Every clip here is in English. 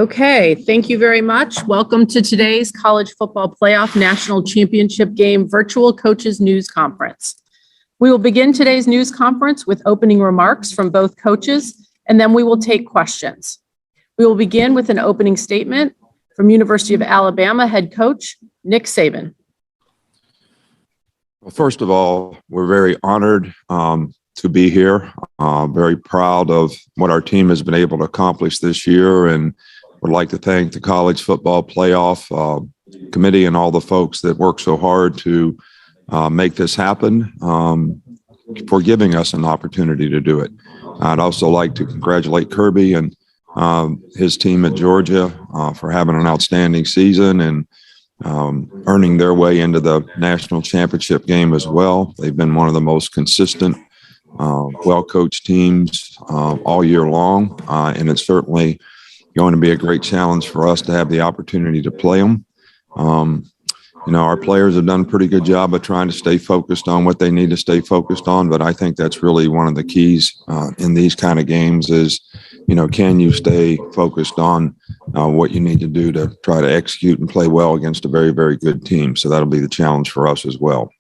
Okay, thank you very much. Welcome to today's College Football Playoff National Championship Game Virtual Coaches News Conference. We will begin today's news conference with opening remarks from both coaches, and then we will take questions. We will begin with an opening statement from University of Alabama head coach Nick Saban. Well, first of all, we're very honored to be here. Very proud of what our team has been able to accomplish this year, and would like to thank the College Football Playoff Committee and all the folks that worked so hard to make this happen for giving us an opportunity to do it. I'd also like to congratulate Kirby and his team at Georgia for having an outstanding season and earning their way into the national championship game as well. They've been one of the most consistent, well-coached teams all year long, and it's certainly going to be a great challenge for us to have the opportunity to play them. Our players have done a pretty good job of trying to stay focused on what they need to stay focused on, but I think that's really one of the keys in these kind of games is, can you stay focused on what you need to do to try to execute and play well against a very, very good team. So that'll be the challenge for us as well.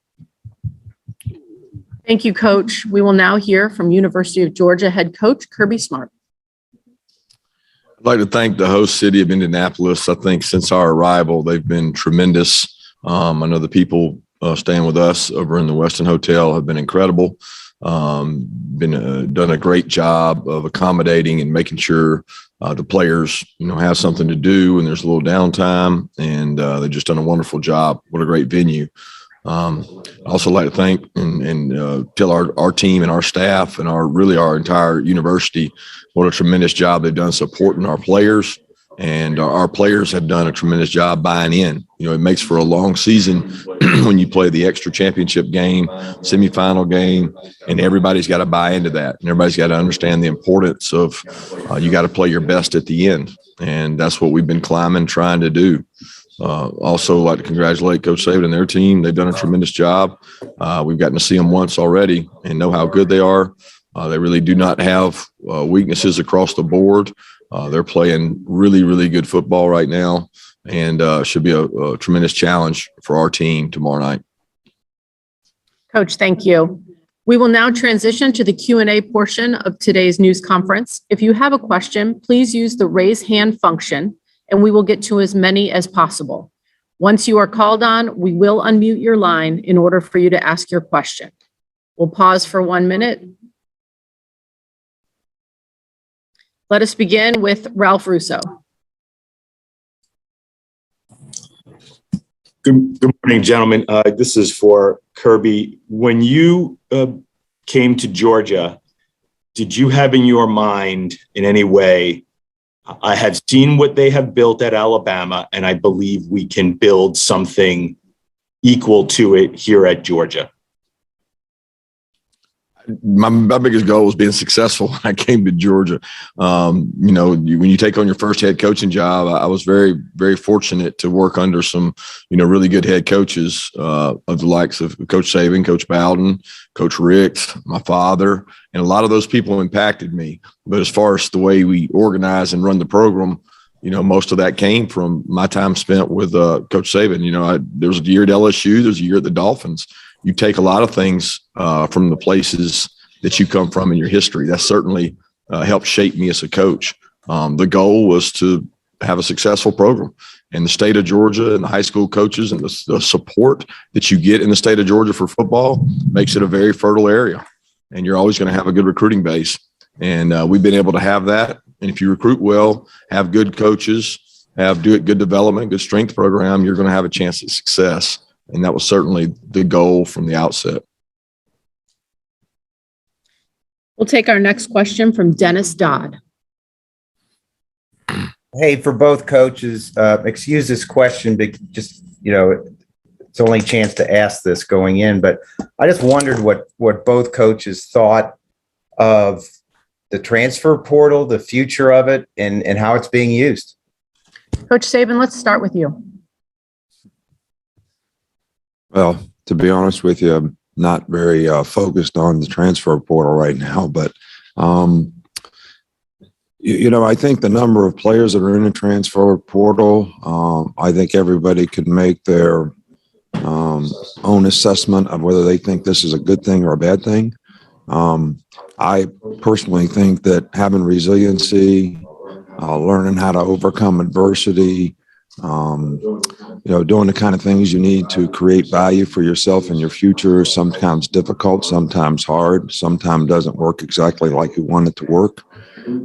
Thank you, Coach. We will now hear from University of Georgia head coach Kirby Smart. I'd like to thank the host city of Indianapolis. I think since our arrival, they've been tremendous. I know the people staying with us over in the Westin Hotel have been incredible. Done a great job of accommodating and making sure the players, have something to do when there's a little downtime, and they've just done a wonderful job. What a great venue. I also like to thank and tell our team and our staff and our entire university what a tremendous job they've done supporting our players, and our players have done a tremendous job buying in. It makes for a long season when you play the extra championship game, semifinal game, and everybody's got to buy into that, and everybody's got to understand the importance of you got to play your best at the end, and that's what we've been trying to do. Also like to congratulate Coach Saban and their team. They've done a tremendous job. We've gotten to see them once already and know how good they are. They really do not have weaknesses across the board. They're playing really, really good football right now, and should be a tremendous challenge for our team tomorrow night. Coach, thank you. We will now transition to the Q&A portion of today's news conference. If you have a question, please use the raise hand function, and we will get to as many as possible. Once you are called on, we will unmute your line in order for you to ask your question. We'll pause for 1 minute. Let us begin with Ralph Russo. Good morning, gentlemen. This is for Kirby. When you came to Georgia, did you have in your mind in any way, I have seen what they have built at Alabama, and I believe we can build something equal to it here at Georgia? My biggest goal was being successful when I came to Georgia. When you take on your first head coaching job, I was very, very fortunate to work under some, really good head coaches of the likes of Coach Saban, Coach Bowden, Coach Ricks, my father, and a lot of those people impacted me. But as far as the way we organize and run the program, most of that came from my time spent with Coach Saban. There was a year at LSU, there's a year at the Dolphins. You take a lot of things from the places that you come from in your history. That certainly helped shape me as a coach. The goal was to have a successful program. And the state of Georgia and the high school coaches and the support that you get in the state of Georgia for football makes it a very fertile area. And you're always going to have a good recruiting base. And we've been able to have that. And if you recruit well, have good coaches, do good development, good strength program, you're going to have a chance at success. And that was certainly the goal from the outset. We'll take our next question from Dennis Dodd. Hey, for both coaches, excuse this question, but just, it's only a chance to ask this going in, but I just wondered what both coaches thought of the transfer portal, the future of it, and how it's being used. Coach Saban, let's start with you. Well, to be honest with you, I'm not very focused on the transfer portal right now, but I think the number of players that are in the transfer portal, I think everybody can make their own assessment of whether they think this is a good thing or a bad thing. I personally think that having resiliency, learning how to overcome adversity, doing the kind of things you need to create value for yourself and your future, sometimes difficult, sometimes hard, sometimes doesn't work exactly like you want it to work.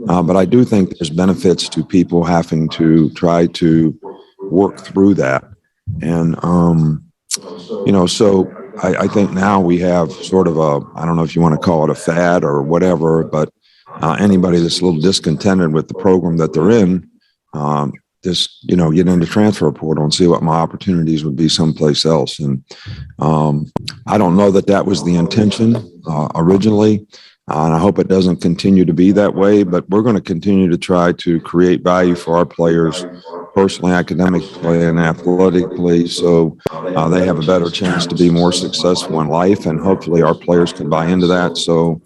But I do think there's benefits to people having to try to work through that. And, so I think now we have sort of I don't know if you want to call it a fad or whatever, but anybody that's a little discontented with the program that they're in, just, get into transfer portal and see what my opportunities would be someplace else. And I don't know that was the intention originally. And I hope it doesn't continue to be that way, but we're going to continue to try to create value for our players, personally, academically, and athletically, so they have a better chance to be more successful in life. And hopefully our players can buy into that, so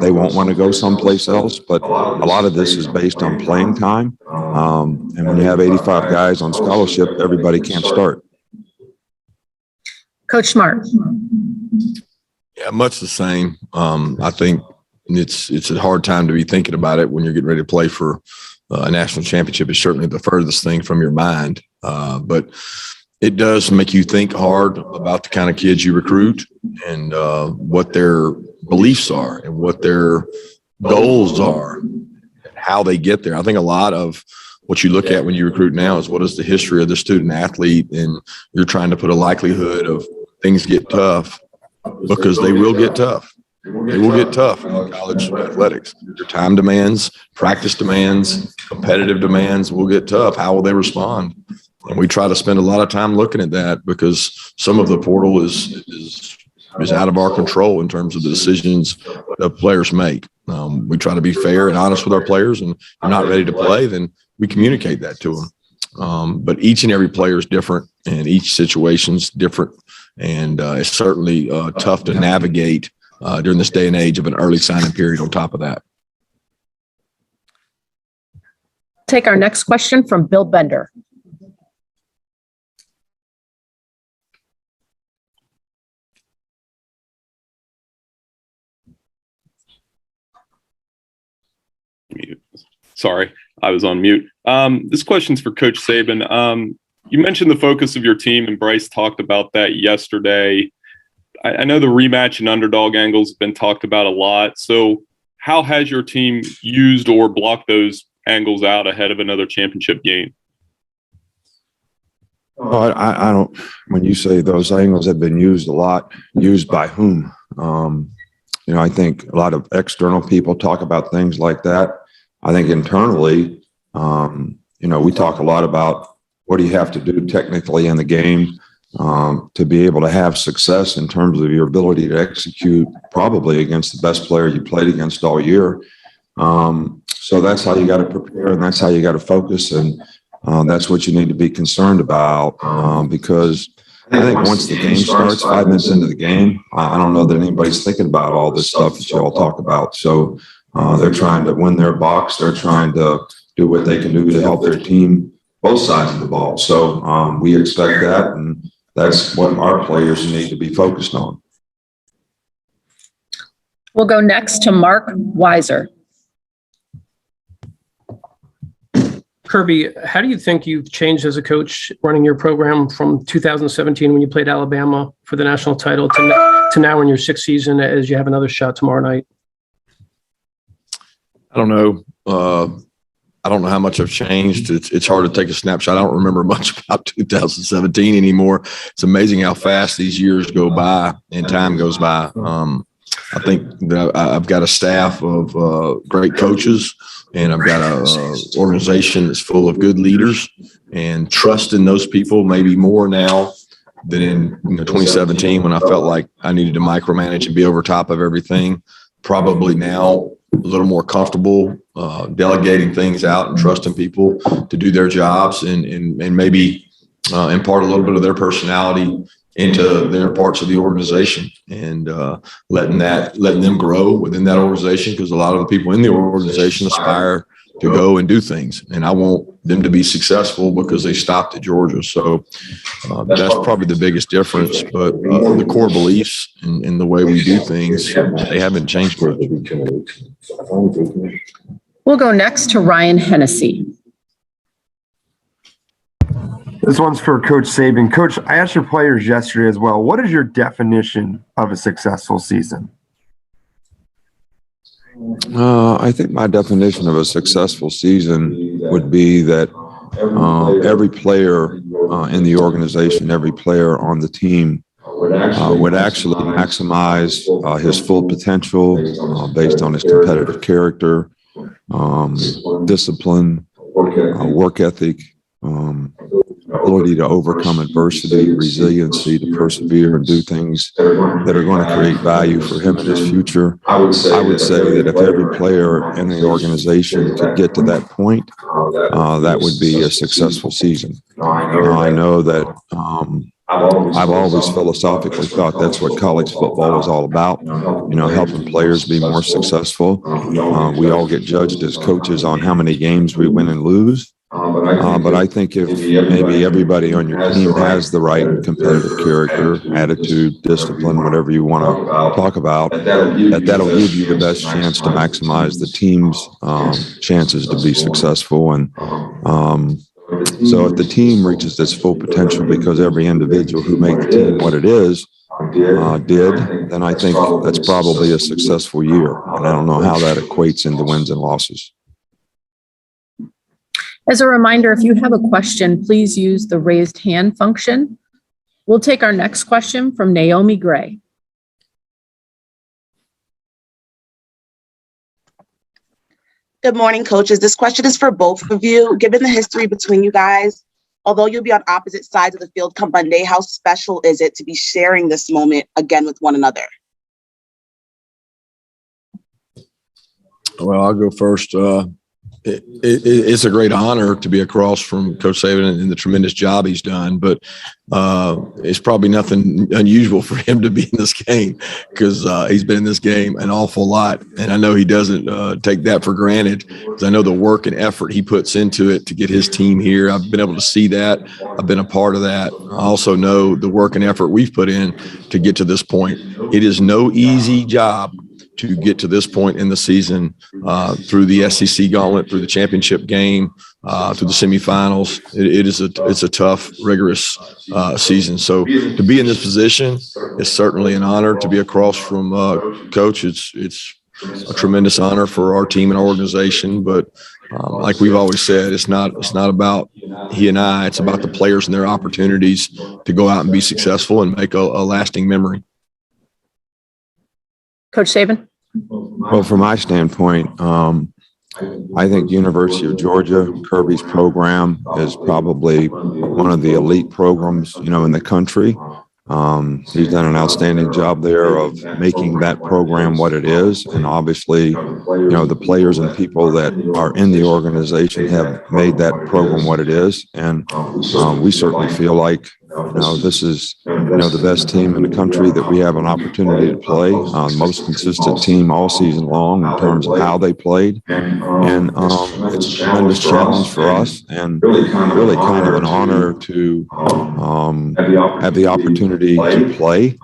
they won't want to go someplace else. But a lot of this is based on playing time. And when you have 85 guys on scholarship, everybody can't start. Coach Smart. Yeah, much the same. I think it's a hard time to be thinking about it when you're getting ready to play for a national championship. Is certainly the furthest thing from your mind, but it does make you think hard about the kind of kids you recruit and what their beliefs are and what their goals are and how they get there. I think a lot of what you look at when you recruit now is what is the history of the student athlete, and you're trying to put a likelihood of things get tough. Because they will get tough. They will get tough in college athletics. Your time demands, practice demands, competitive demands will get tough. How will they respond? And we try to spend a lot of time looking at that because some of the portal is out of our control in terms of the decisions that players make. We try to be fair and honest with our players, and if they're not ready to play, then we communicate that to them. But each and every player is different, and each situation's different. And it's certainly tough to navigate during this day and age of an early signing period on top of that. Take our next question from Bill Bender. Sorry, I was on mute. This question's for Coach Saban. You mentioned the focus of your team, and Bryce talked about that yesterday. I know the rematch and underdog angles have been talked about a lot. So how has your team used or blocked those angles out ahead of another championship game? Oh, I don't, when you say those angles have been used a lot, used by whom? I think a lot of external people talk about things like that. I think internally, we talk a lot about what do you have to do technically in the game to be able to have success in terms of your ability to execute probably against the best player you played against all year. So that's how you got to prepare, and that's how you got to focus, and that's what you need to be concerned about because I think once the game starts, 5 minutes into the game, I don't know that anybody's thinking about all this stuff that you all talk about. So they're trying to win their box. They're trying to do what they can do to help their team, both sides of the ball. So we expect that, and that's what our players need to be focused on. We'll go next to Mark Weiser. Kirby, how do you think you've changed as a coach running your program from 2017 when you played Alabama for the national title to now in your sixth season as you have another shot tomorrow night? I don't know. I don't know how much I've changed. It's hard to take a snapshot. I don't remember much about 2017 anymore. It's amazing how fast these years go by and time goes by. I think that I've got a staff of great coaches, and I've got an organization that's full of good leaders, and trust in those people maybe more now than in 2017 when I felt like I needed to micromanage and be over top of everything. Probably now a little more comfortable delegating things out and trusting people to do their jobs and maybe impart a little bit of their personality into their parts of the organization and letting them grow within that organization, because a lot of the people in the organization aspire to go and do things, and I want them to be successful because they stopped at Georgia. So that's probably the biggest difference. But the core beliefs and the way we do things, they haven't changed much. We'll go next to Ryan Hennessy. This one's for Coach Saban. Coach, I asked your players yesterday as well, what is your definition of a successful season? I think my definition of a successful season would be that every player in the organization, every player on the team would actually maximize his full potential based on his competitive character, discipline, work ethic, ability to overcome adversity, resiliency, to persevere and do things that are going to create value for him in his future. I would say that if every player in the organization could get to that point, that would be a successful season. I know that I've always philosophically thought that's what college football is all about, helping players be more successful. We all get judged as coaches on how many games we win and lose. But I think if maybe everybody on your team has the right competitive character, attitude, discipline, whatever you want to talk about, that'll give you the best chance to maximize the team's chances to be successful. And so if the team reaches its full potential because every individual who made the team what it is did, then I think that's probably a successful year. And I don't know how that equates into wins and losses. As a reminder, if you have a question, please use the raised hand function. We'll take our next question from Naomi Gray. Good morning, coaches. This question is for both of you. Given the history between you guys, although you'll be on opposite sides of the field come Monday, how special is it to be sharing this moment again with one another? Well, I'll go first. It's a great honor to be across from Coach Saban and the tremendous job he's done, but it's probably nothing unusual for him to be in this game, because he's been in this game an awful lot. And I know he doesn't take that for granted, because I know the work and effort he puts into it to get his team here. I've been able to see that. I've been a part of that. I also know the work and effort we've put in to get to this point. It is no easy job to get to this point in the season, through the SEC gauntlet, through the championship game, through the semifinals. It's a tough, rigorous season. So to be in this position is certainly an honor. To be across from Coach, it's a tremendous honor for our team and our organization. But like we've always said, it's not about he and I. It's about the players and their opportunities to go out and be successful and make a lasting memory. Coach Saban? Well, from my standpoint, I think University of Georgia, Kirby's program is probably one of the elite programs, in the country. He's done an outstanding job there of making that program what it is. And obviously, the players and people that are in the organization have made that program what it is. And we certainly feel like, this is, the best team in the country that we have an opportunity to play. Most consistent team all season long in terms of how they played. And it's a tremendous challenge for us, and really kind of an honor to have the opportunity to play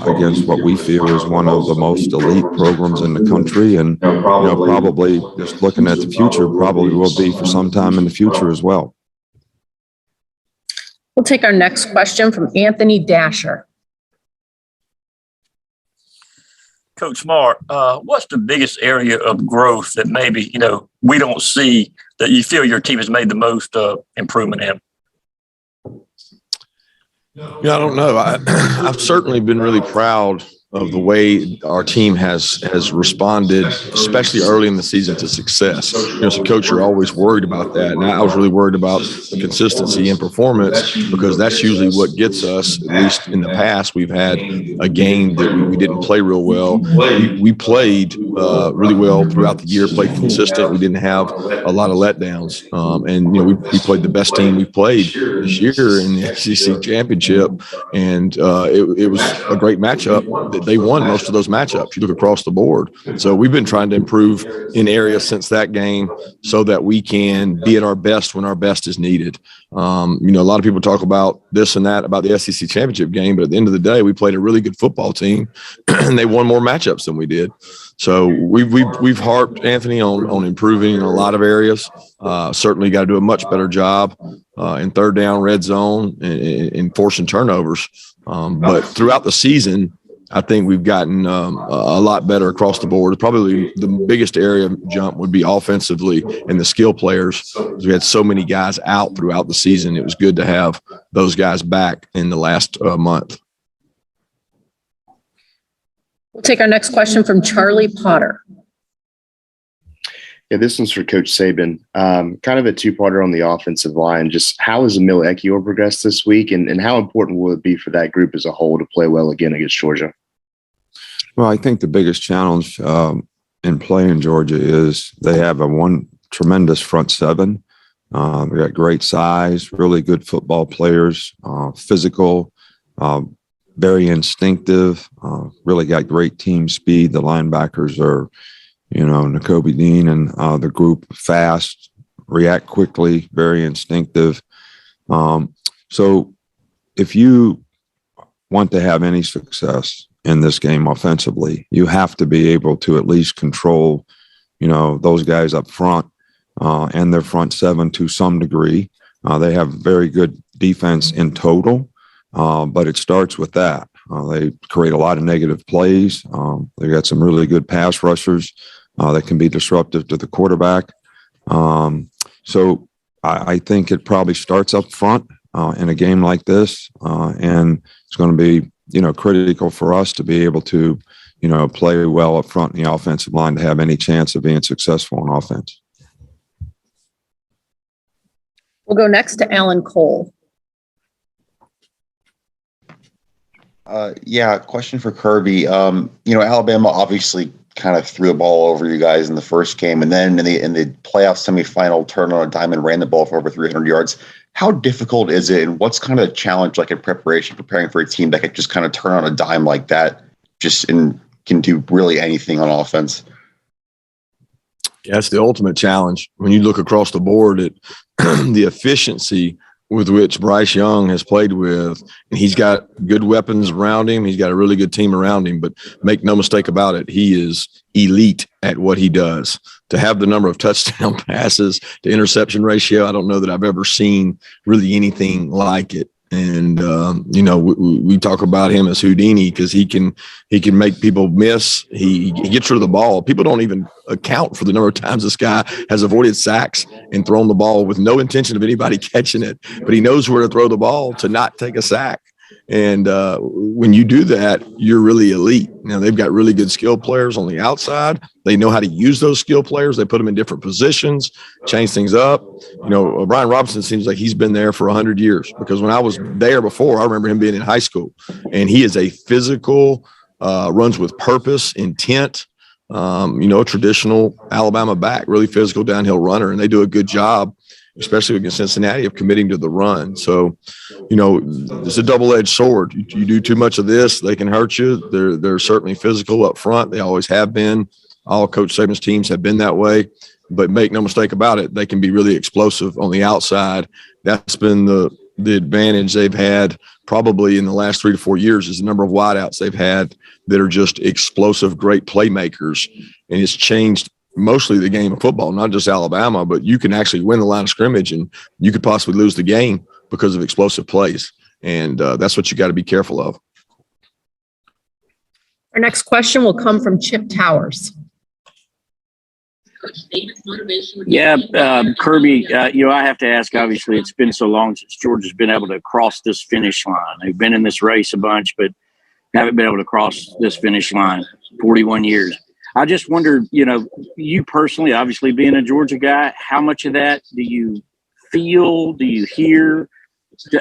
against what we feel is one of the most elite programs in the country. And, probably just looking at the future, probably will be for some time in the future as well. We'll take our next question from Anthony Dasher. Coach Mark, what's the biggest area of growth that maybe, we don't see that you feel your team has made the most improvement in? Yeah, I don't know. I've certainly been really proud of the way our team has responded, especially early in the season, to success. As a coach, you're always worried about that. And I was really worried about the consistency and performance, because that's usually what gets us. At least in the past, we've had a game that we didn't play real well. We played really well throughout the year, played consistent. We didn't have a lot of letdowns. And, we played the best team we played this year in the SEC Championship. And it was a great matchup. They won most of those matchups. You look across the board. So we've been trying to improve in areas since that game so that we can be at our best when our best is needed. A lot of people talk about this and that about the SEC Championship game, but at the end of the day, we played a really good football team and they won more matchups than we did. So we've harped, Anthony, on improving in a lot of areas. Certainly got to do a much better job in third down, red zone, and forcing turnovers. But throughout the season, I think we've gotten a lot better across the board. Probably the biggest area of jump would be offensively and the skill players. We had so many guys out throughout the season. It was good to have those guys back in the last month. We'll take our next question from Charlie Potter. Yeah, this one's for Coach Saban. Kind of a two-parter on the offensive line. Just how has Emil Ekiyor progressed this week, and how important will it be for that group as a whole to play well again against Georgia? Well, I think the biggest challenge in playing Georgia is they have one tremendous front seven. They got great size, really good football players, physical, very instinctive, really got great team speed. The linebackers are, Nakobe Dean and the group fast, react quickly, very instinctive. So if you want to have any success in this game offensively, you have to be able to at least control, those guys up front and their front seven to some degree. They have very good defense in total, but it starts with that. They create a lot of negative plays. They got some really good pass rushers that can be disruptive to the quarterback. So I think it probably starts up front in a game like this, and it's going to be critical for us to be able to, play well up front in the offensive line to have any chance of being successful on offense. We'll go next to Alan Cole. Question for Kirby. Alabama obviously kind of threw the ball over you guys in the first game, and then in the playoff semifinal, turned on a dime and ran the ball for over 300 yards. How difficult is it, and what's kind of a challenge like in preparing for a team that could just kind of turn on a dime like that, and can do really anything on offense? Yeah, that's the ultimate challenge. When you look across the board at the efficiency with which Bryce Young has played with, and he's got good weapons around him. He's got a really good team around him, but make no mistake about it, he is elite at what he does. To have the number of touchdown passes to interception ratio, I don't know that I've ever seen really anything like it. And, we talk about him as Houdini because he can make people miss. He gets rid of the ball. People don't even account for the number of times this guy has avoided sacks and thrown the ball with no intention of anybody catching it, but he knows where to throw the ball to not take a sack. And when you do that, you're really elite. Now, they've got really good skill players on the outside. They know how to use those skill players. They put them in different positions, change things up. Brian Robinson seems like he's been there for 100 years because when I was there before, I remember him being in high school. And he is a physical, runs with purpose, intent, a traditional Alabama back, really physical downhill runner. And they do a good job, especially against Cincinnati, of committing to the run. So, it's a double-edged sword. You do too much of this, they can hurt you. They're certainly physical up front. They always have been. All Coach Saban's teams have been that way. But make no mistake about it, they can be really explosive on the outside. That's been the advantage they've had probably in the last 3 to 4 years is the number of wideouts they've had that are just explosive, great playmakers. And it's changed mostly the game of football, not just Alabama, but you can actually win the line of scrimmage and you could possibly lose the game because of explosive plays. And that's what you got to be careful of. Our next question will come from Chip Towers. Yeah, Kirby, I have to ask, obviously, it's been so long since Georgia's been able to cross this finish line. They've been in this race a bunch, but haven't been able to cross this finish line 41 years. I just wondered, you personally, obviously being a Georgia guy, how much of that do you feel, do you hear?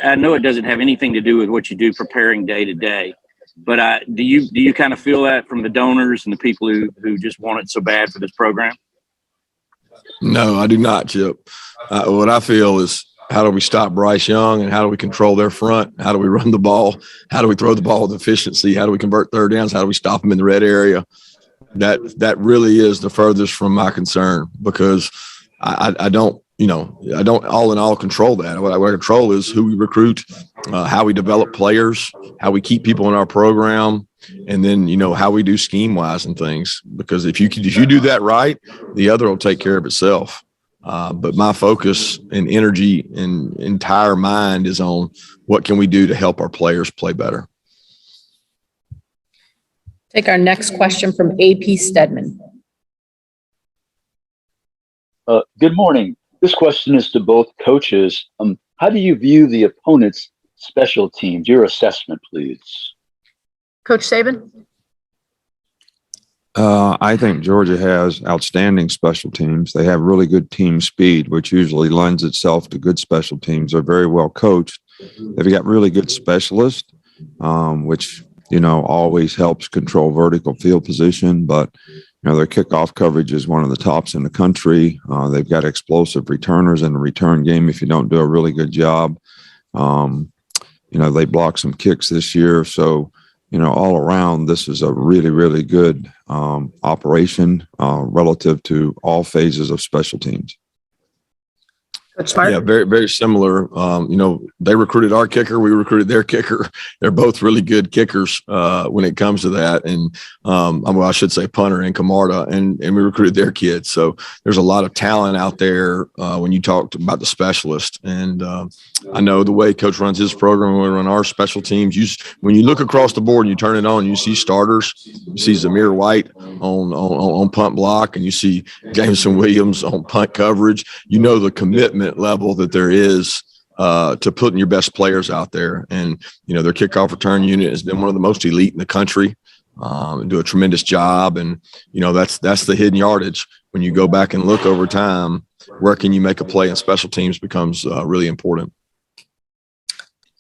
I know it doesn't have anything to do with what you do preparing day to day, But do you kind of feel that from the donors and the people who just want it so bad for this program? No, I do not, Chip. What I feel is, how do we stop Bryce Young, and how do we control their front? How do we run the ball? How do we throw the ball with efficiency? How do we convert third downs? How do we stop them in the red area? That really is the furthest from my concern, because I don't all in all control that. What I control is who we recruit, how we develop players, how we keep people in our program, and then, how we do scheme wise and things. Because if you do that right, the other will take care of itself. But my focus and energy and entire mind is on what can we do to help our players play better. Take our next question from AP Stedman. Good morning. This question is to both coaches. How do you view the opponent's special teams? Your assessment, please. Coach Saban? I think Georgia has outstanding special teams. They have really good team speed, which usually lends itself to good special teams. They're very well coached. They've got really good specialists, which, always helps control vertical field position. But, their kickoff coverage is one of the tops in the country. They've got explosive returners in the return game if you don't do a really good job. They blocked some kicks this year. So, all around, this is a really, really good operation relative to all phases of special teams. Yeah, very, very similar. They recruited our kicker. We recruited their kicker. They're both really good kickers when it comes to that. And I should say punter and Camarda, and we recruited their kids. So there's a lot of talent out there when you talked about the specialist. And I know the way Coach runs his program, when we run our special teams, when you look across the board and you turn it on, you see starters. You see Zamir White on punt block, and you see Jameson Williams on punt coverage. The commitment level that there is to putting your best players out there. And, their kickoff return unit has been one of the most elite in the country, and do a tremendous job. And, that's the hidden yardage. When you go back and look over time, where can you make a play in special teams becomes really important.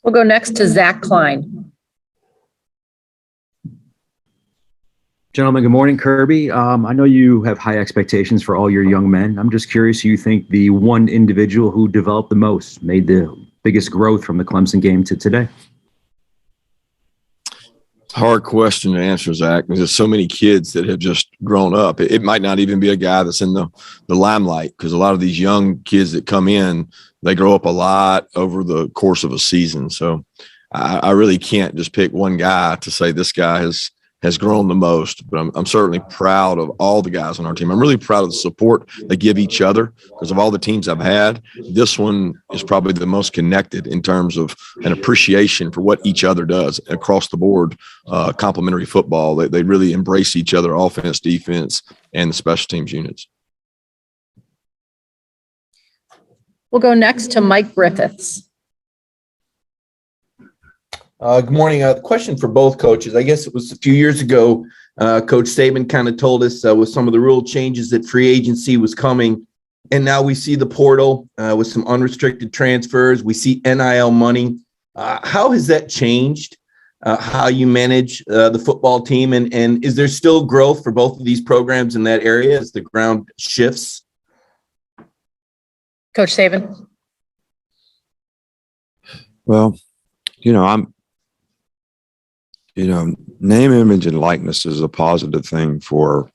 We'll go next to Zach Klein. Gentlemen, good morning, Kirby. I know you have high expectations for all your young men. I'm just curious, who you think the one individual who developed the most, made the biggest growth from the Clemson game to today? Hard question to answer, Zach, because there's so many kids that have just grown up. It might not even be a guy that's in the limelight, because a lot of these young kids that come in, they grow up a lot over the course of a season. So I really can't just pick one guy to say this guy has grown the most, but I'm certainly proud of all the guys on our team. I'm really proud of the support they give each other, because of all the teams I've had, this one is probably the most connected in terms of an appreciation for what each other does across the board. Complementary football, they really embrace each other, offense, defense, and the special teams units. We'll go next to Mike Griffiths. Good morning. The question for both coaches. I guess it was a few years ago, Coach Saban kind of told us with some of the rule changes that free agency was coming. And now we see the portal with some unrestricted transfers. We see NIL money. How has that changed how you manage the football team? And is there still growth for both of these programs in that area as the ground shifts? Coach Saban. Well, name, image, and likeness is a positive thing for,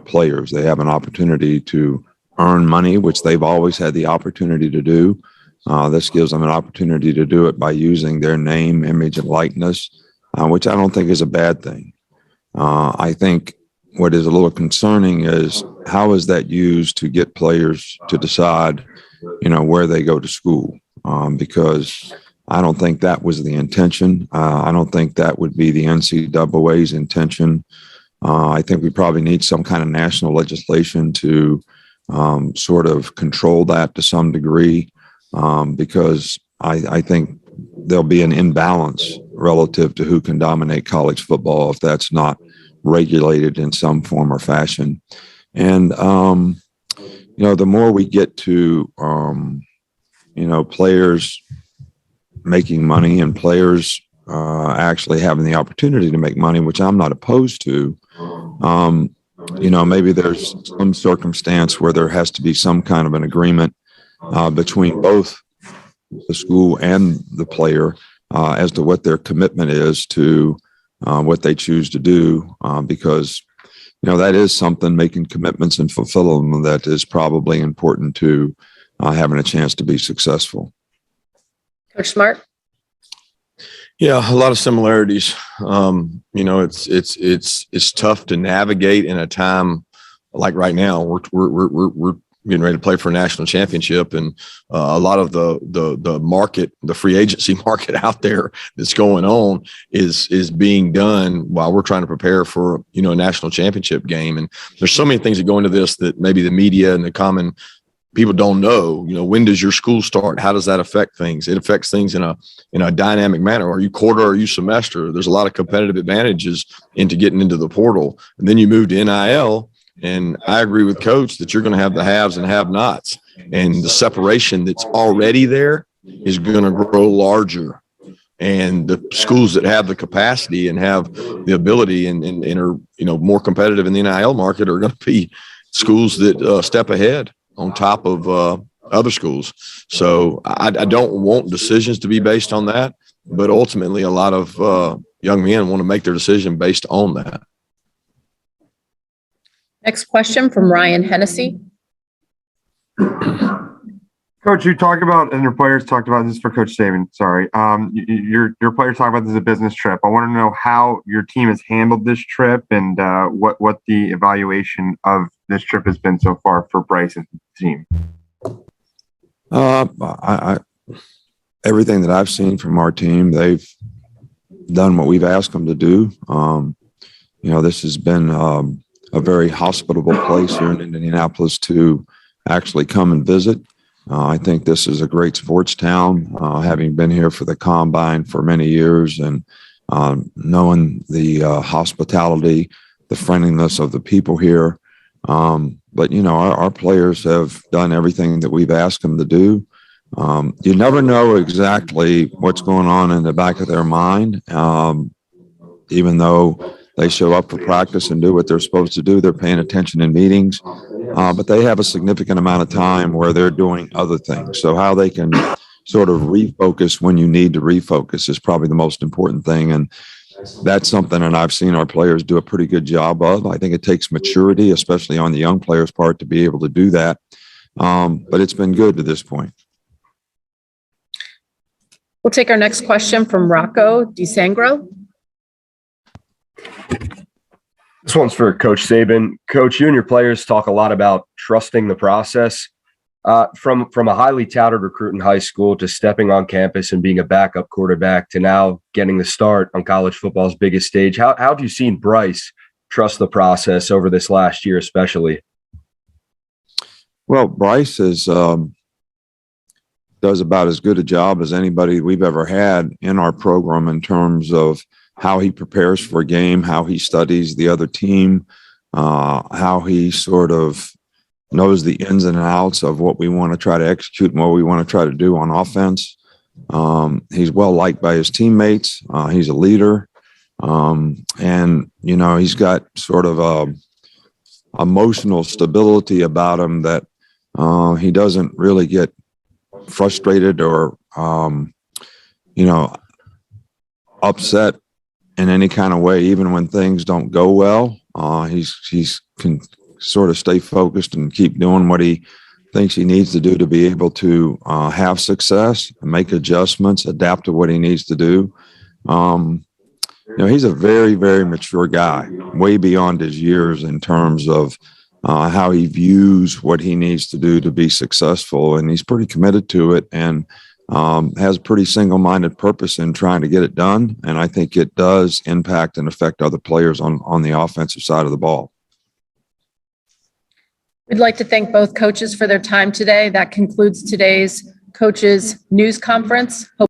players. They have an opportunity to earn money, which they've always had the opportunity to do. This gives them an opportunity to do it by using their name, image, and likeness, which I don't think is a bad thing. I think what is a little concerning is how is that used to get players to decide, where they go to school, because I don't think that was the intention. I don't think that would be the NCAA's intention. I think we probably need some kind of national legislation to sort of control that to some degree, because I think there'll be an imbalance relative to who can dominate college football if that's not regulated in some form or fashion. And, the more we get to, players making money and players actually having the opportunity to make money, which I'm not opposed to, maybe there's some circumstance where there has to be some kind of an agreement between both the school and the player as to what their commitment is to what they choose to do, because that is something, making commitments and fulfilling them, that is probably important to having a chance to be successful. Coach Smart? Yeah, a lot of similarities. It's tough to navigate in a time like right now. We're getting ready to play for a national championship, and a lot of the market, the free agency market out there that's going on is being done while we're trying to prepare for a national championship game. And there's so many things that go into this that maybe the media and the common people don't know. When does your school start? How does that affect things? It affects things in a dynamic manner. Are you quarter? Are you semester? There's a lot of competitive advantages into getting into the portal, and then you move to NIL. And I agree with Coach that you're going to have the haves and have-nots, and the separation that's already there is going to grow larger. And the schools that have the capacity and have the ability and are more competitive in the NIL market are going to be schools that step ahead on top of other schools. So I don't want decisions to be based on that, but ultimately a lot of young men want to make their decision based on that. Next question from Ryan Hennessy. Coach, you talk about, and your players talked about this for Coach Saban. Sorry, your players talk about this as a business trip. I want to know how your team has handled this trip, and what the evaluation of this trip has been so far for Bryce and the team. Everything that I've seen from our team, they've done what we've asked them to do. This has been a very hospitable place here in Indianapolis to actually come and visit. I think this is a great sports town, having been here for the Combine for many years, and knowing the hospitality, the friendliness of the people here. But our players have done everything that we've asked them to do. You never know exactly what's going on in the back of their mind, even though they show up for practice and do what they're supposed to do. They're paying attention in meetings, but they have a significant amount of time where they're doing other things. So how they can sort of refocus when you need to refocus is probably the most important thing. And that's something that I've seen our players do a pretty good job of. I think it takes maturity, especially on the young players' part, to be able to do that. But it's been good to this point. We'll take our next question from Rocco DiSangro. This one's for Coach Saban. Coach, you and your players talk a lot about trusting the process. From a highly touted recruit in high school to stepping on campus and being a backup quarterback to now getting the start on college football's biggest stage, how have you seen Bryce trust the process over this last year especially? Well, Bryce does about as good a job as anybody we've ever had in our program in terms of how he prepares for a game, how he studies the other team, how he sort of knows the ins and outs of what we want to try to execute and what we want to try to do on offense. He's well liked by his teammates. He's a leader. And, he's got sort of emotional stability about him that he doesn't really get frustrated or, upset in any kind of way, even when things don't go well. He's can sort of stay focused and keep doing what he thinks he needs to do to be able to have success, make adjustments, adapt to what he needs to do. He's a very, very mature guy, way beyond his years in terms of how he views what he needs to do to be successful. And he's pretty committed to it and has a pretty single-minded purpose in trying to get it done. And I think it does impact and affect other players on the offensive side of the ball. We'd like to thank both coaches for their time today. That concludes today's coaches news conference.